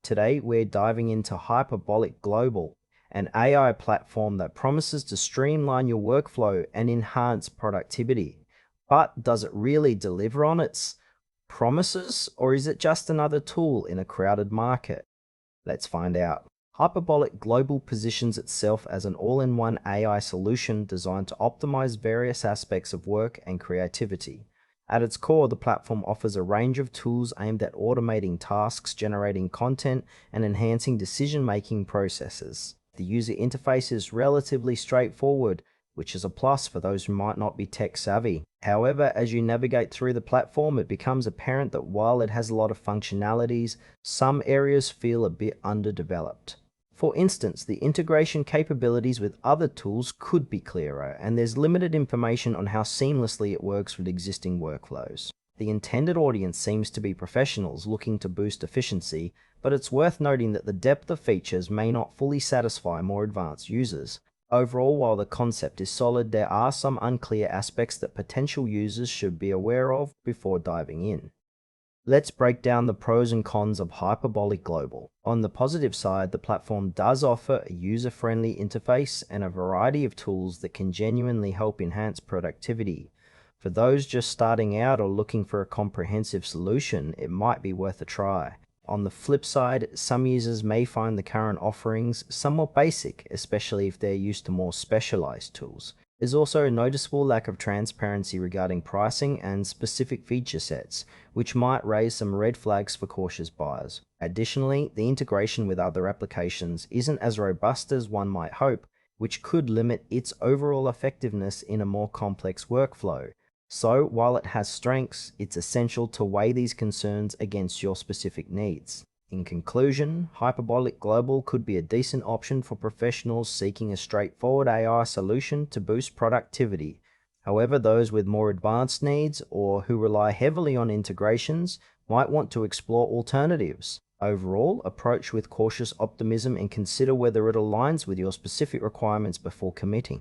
Today, we're diving into Hyperbolic Global, an AI platform that promises to streamline your workflow and enhance productivity. But does it really deliver on its promises, or is it just another tool in a crowded market? Let's find out. Hyperbolic Global positions itself as an all-in-one AI solution designed to optimize various aspects of work and creativity. At its core, the platform offers a range of tools aimed at automating tasks, generating content, and enhancing decision-making processes. The user interface is relatively straightforward, which is a plus for those who might not be tech-savvy. However, as you navigate through the platform, it becomes apparent that while it has a lot of functionalities, some areas feel a bit underdeveloped. For instance, the integration capabilities with other tools could be clearer, and there's limited information on how seamlessly it works with existing workflows. The intended audience seems to be professionals looking to boost efficiency, but it's worth noting that the depth of features may not fully satisfy more advanced users. Overall, while the concept is solid, there are some unclear aspects that potential users should be aware of before diving in. Let's break down the pros and cons of Hyperbolic Global. On the positive side, the platform does offer a user-friendly interface and a variety of tools that can genuinely help enhance productivity. For those just starting out or looking for a comprehensive solution, it might be worth a try. On the flip side, some users may find the current offerings somewhat basic, especially if they're used to more specialized tools. There's also a noticeable lack of transparency regarding pricing and specific feature sets, which might raise some red flags for cautious buyers. Additionally, the integration with other applications isn't as robust as one might hope, which could limit its overall effectiveness in a more complex workflow. So, while it has strengths, it's essential to weigh these concerns against your specific needs. In conclusion, Hyperbolic Global could be a decent option for professionals seeking a straightforward AI solution to boost productivity. However, those with more advanced needs or who rely heavily on integrations might want to explore alternatives. Overall, approach with cautious optimism and consider whether it aligns with your specific requirements before committing.